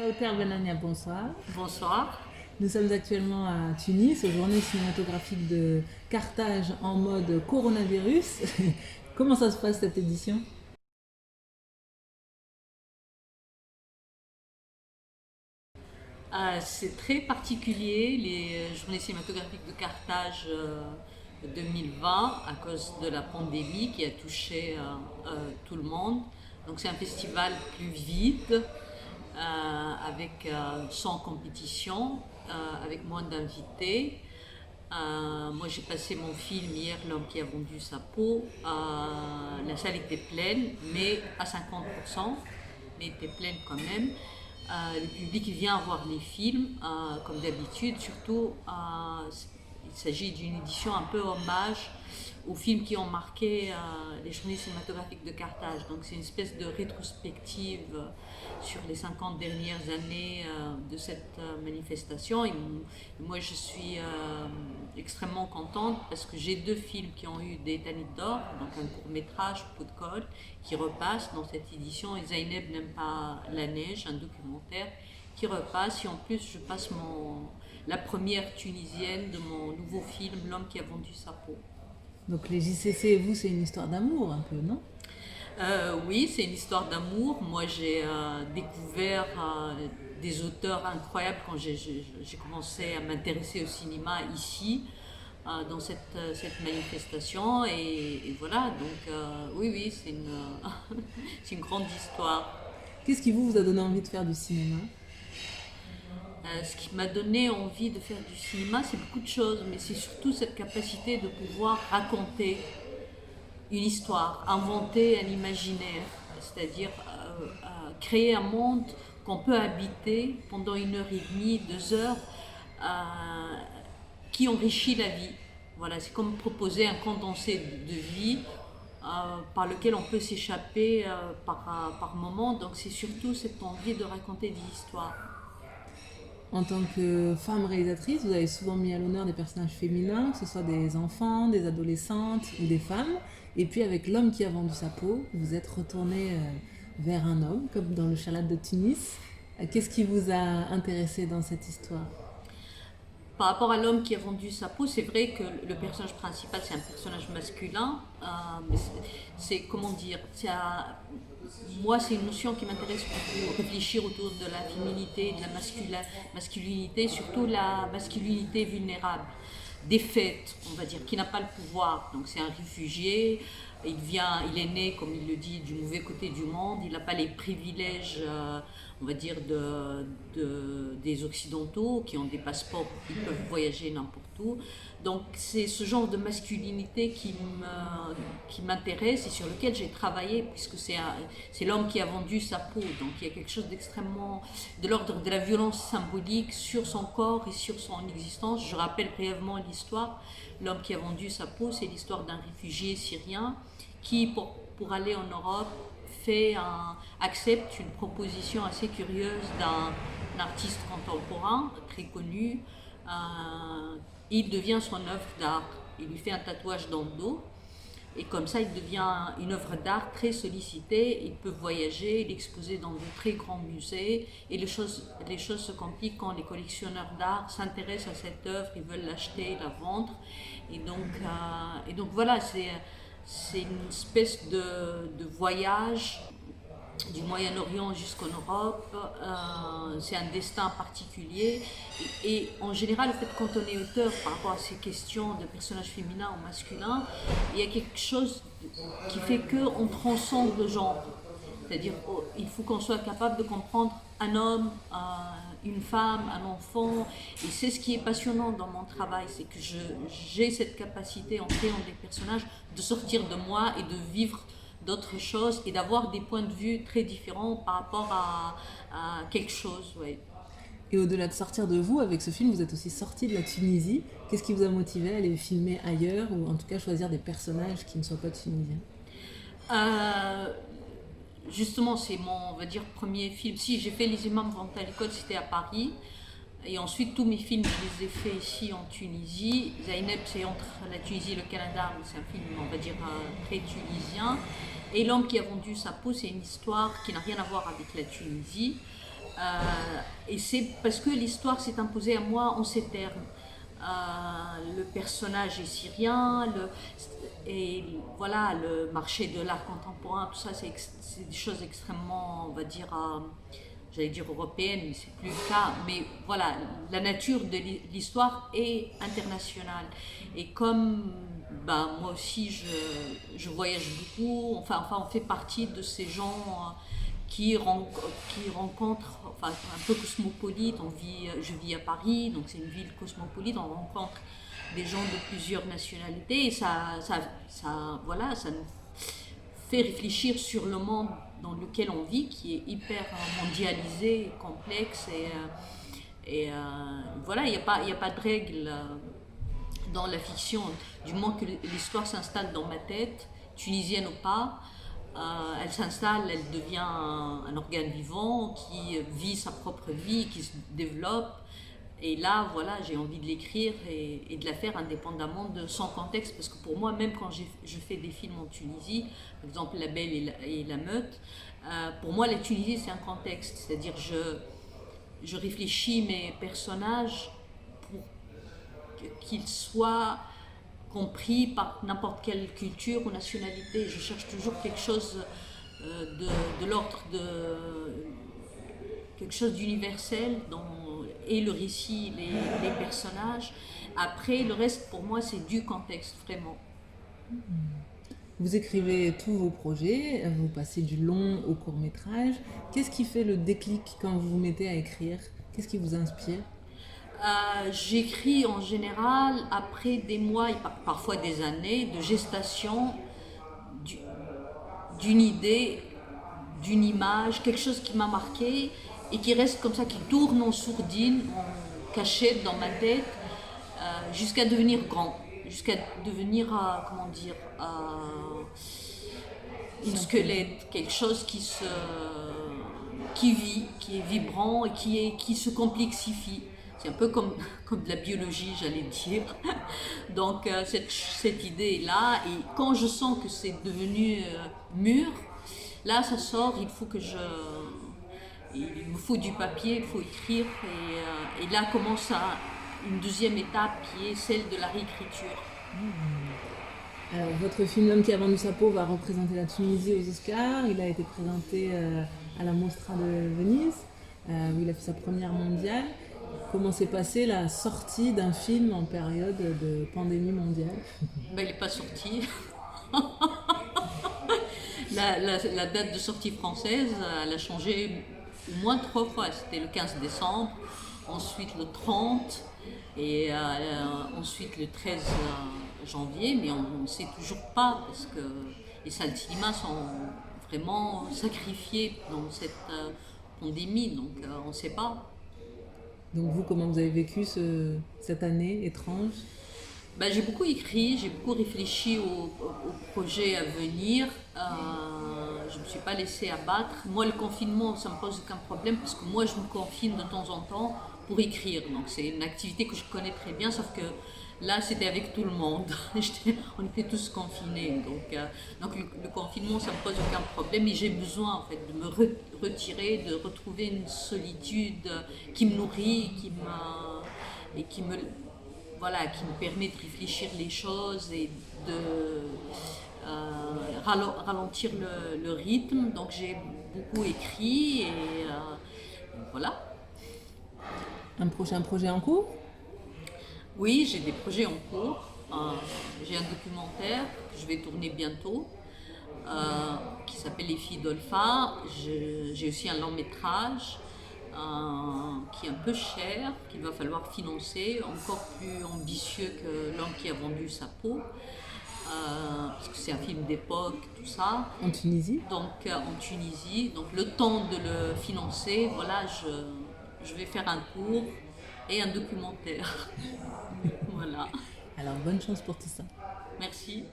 Kauter Benania, bonsoir. Bonsoir. Nous sommes actuellement à Tunis, aux journées cinématographiques de Carthage en mode coronavirus. Comment ça se passe cette édition? C'est très particulier, les journées cinématographiques de Carthage 2020 à cause de la pandémie qui a touché tout le monde. Donc c'est un festival plus vide, avec sans compétition, avec moins d'invités. Moi j'ai passé mon film hier, L'homme qui a vendu sa peau. La salle était pleine, mais à 50%, mais était pleine quand même. Le public vient voir les films, comme d'habitude, surtout il s'agit d'une édition un peu hommage aux films qui ont marqué les journées cinématographiques de Carthage. Donc c'est une espèce de rétrospective sur les 50 dernières années de cette manifestation. Et moi je suis extrêmement contente parce que j'ai deux films qui ont eu des Tanit d'or, donc un court métrage, Pot de colle, qui repasse dans cette édition, et Zaineb n'aime pas la neige, un documentaire qui repasse, et en plus je passe la première tunisienne de mon nouveau film, L'homme qui a vendu sa peau. Donc les JCC et vous, c'est une histoire d'amour un peu, non? Oui, c'est une histoire d'amour. Moi, j'ai découvert des auteurs incroyables quand j'ai commencé à m'intéresser au cinéma ici, dans cette manifestation. Et voilà, donc oui, oui, c'est c'est une grande histoire. Qu'est-ce qui vous a donné envie de faire du cinéma? Ce qui m'a donné envie de faire du cinéma, c'est beaucoup de choses, mais c'est surtout cette capacité de pouvoir raconter une histoire, inventer un imaginaire, c'est-à-dire créer un monde qu'on peut habiter pendant 1 heure et demie, 2 heures, euh, qui enrichit la vie. Voilà, c'est comme proposer un condensé de vie par lequel on peut s'échapper par moment. Donc c'est surtout cette envie de raconter des histoires. En tant que femme réalisatrice, vous avez souvent mis à l'honneur des personnages féminins, que ce soit des enfants, des adolescentes ou des femmes. Et puis avec L'homme qui a vendu sa peau, vous êtes retourné vers un homme, comme dans le Chalat de Tunis. Qu'est-ce qui vous a intéressé dans cette histoire? Par rapport à l'homme qui a vendu sa peau, c'est vrai que le personnage principal, c'est un personnage masculin. Mais c'est, comment dire, moi, c'est une notion qui m'intéresse beaucoup, réfléchir autour de la féminité, de la masculinité, surtout la masculinité vulnérable, défaite, on va dire, qui n'a pas le pouvoir. Donc c'est un réfugié, il est né, comme il le dit, du mauvais côté du monde, il n'a pas les privilèges, on va dire, des Occidentaux qui ont des passeports, ils peuvent voyager n'importe où. Donc c'est ce genre de masculinité qui m'intéresse et sur lequel j'ai travaillé, puisque c'est l'homme qui a vendu sa peau. Donc il y a quelque chose d'extrêmement de l'ordre de la violence symbolique sur son corps et sur son existence. Je rappelle brièvement l'histoire. L'homme qui a vendu sa peau, c'est l'histoire d'un réfugié syrien qui, pour aller en Europe, accepte une proposition assez curieuse d'un artiste contemporain très connu. Il devient son œuvre d'art. Il lui fait un tatouage dans le dos. Et comme ça, il devient une œuvre d'art très sollicitée. Il peut voyager, l'exposer dans de très grands musées. Et les choses se compliquent quand les collectionneurs d'art s'intéressent à cette œuvre, ils veulent l'acheter, la vendre. Et donc voilà, c'est une espèce de voyage du Moyen-Orient jusqu'en Europe. C'est un destin particulier. Et en général, le fait, quand on est auteur par rapport à ces questions de personnages féminins ou masculins, il y a quelque chose qui fait qu'on transcende le genre. C'est-à-dire il faut qu'on soit capable de comprendre un homme, une femme, un enfant. Et c'est ce qui est passionnant dans mon travail, c'est que j'ai cette capacité en créant des personnages de sortir de moi et de vivre d'autres choses et d'avoir des points de vue très différents par rapport à quelque chose. Ouais. Et au-delà de sortir de vous, avec ce film, vous êtes aussi sorti de la Tunisie. Qu'est-ce qui vous a motivé à aller filmer ailleurs ou en tout cas choisir des personnages qui ne soient pas tunisiens? Euh, Justement, c'est mon, on va dire, premier film. Si j'ai fait Les Imams vont à l'école, c'était à Paris. Et ensuite, tous mes films, je les ai faits ici en Tunisie. Zaineb, c'est entre la Tunisie et le Canada, mais c'est un film, on va dire, très tunisien. Et L'homme qui a vendu sa peau, c'est une histoire qui n'a rien à voir avec la Tunisie. Et c'est parce que l'histoire s'est imposée à moi en ces termes. Le personnage est syrien, et voilà, le marché de l'art contemporain, tout ça, c'est des choses extrêmement, on va dire, j'allais dire européennes, mais c'est plus le cas. Mais voilà, la nature de l'histoire est internationale. Et comme ben, moi aussi, je voyage beaucoup, enfin, on fait partie de ces gens qui rencontrent, enfin, un peu cosmopolite. Je vis à Paris, donc c'est une ville cosmopolite. On rencontre des gens de plusieurs nationalités et voilà, ça nous fait réfléchir sur le monde dans lequel on vit, qui est hyper mondialisé, complexe voilà, il n'y a pas de règles dans la fiction. Du moment que l'histoire s'installe dans ma tête, tunisienne ou pas, elle s'installe, elle devient un organe vivant qui vit sa propre vie, qui se développe. Et là, voilà, j'ai envie de l'écrire et de la faire indépendamment de son contexte. Parce que pour moi, même quand je fais des films en Tunisie, par exemple La Belle et la Meute, pour moi, la Tunisie, c'est un contexte. C'est-à-dire, je réfléchis mes personnages pour qu'ils soient compris par n'importe quelle culture ou nationalité. Je cherche toujours quelque chose de l'ordre de quelque chose d'universel et le récit, les personnages. Après, le reste, pour moi, c'est du contexte, vraiment. Vous écrivez tous vos projets, vous passez du long au court métrage. Qu'est-ce qui fait le déclic quand vous vous mettez à écrire? Qu'est-ce qui vous inspire? J'écris en général après des mois et parfois des années de gestation d'une idée, d'une image, quelque chose qui m'a marqué et qui reste comme ça, qui tourne en sourdine, en cachette dans ma tête, jusqu'à devenir grand, jusqu'à devenir, comment dire, une squelette, quelque chose qui vit, qui est vibrant et qui se complexifie. C'est un peu comme de la biologie, j'allais dire. Donc cette idée-là, et quand je sens que c'est devenu mûr, là ça sort, il me faut du papier, il faut écrire, et là commence une deuxième étape qui est celle de la réécriture. Alors, votre film L'homme qui a vendu sa peau va représenter la Tunisie aux Oscars. Il a été présenté à la Mostra de Venise, où il a fait sa première mondiale. Comment s'est passée la sortie d'un film en période de pandémie mondiale? Ben, il n'est pas sorti. La date de sortie française, elle a changé au moins 3 fois. C'était le 15 décembre, ensuite le 30 et ensuite le 13 janvier, mais on ne sait toujours pas parce que les salles de cinéma sont vraiment sacrifiées dans cette pandémie, donc on ne sait pas. Donc vous, comment vous avez vécu cette année étrange? Ben, j'ai beaucoup écrit, j'ai beaucoup réfléchi aux projets à venir. Je ne me suis pas laissée abattre. Moi, le confinement, ça ne me pose aucun problème parce que moi, je me confine de temps en temps pour écrire. Donc, c'est une activité que je connais très bien, sauf que là, c'était avec tout le monde. On était tous confinés. Donc le confinement, ça ne me pose aucun problème. Et j'ai besoin, en fait, de me retirer, de retrouver une solitude qui me nourrit, qui me permet de réfléchir les choses et de ralentir le rythme. Donc j'ai beaucoup écrit et voilà. Un prochain projet en cours? Oui, j'ai des projets en cours. J'ai un documentaire que je vais tourner bientôt qui s'appelle Les filles d'Olpha. J'ai aussi un long métrage qui est un peu cher, qu'il va falloir financer, encore plus ambitieux que L'homme qui a vendu sa peau, parce que c'est un film d'époque, tout ça. En Tunisie? Donc en Tunisie, donc le temps de le financer, voilà, je vais faire un cours et un documentaire. Voilà. Alors bonne chance pour tout ça. Merci.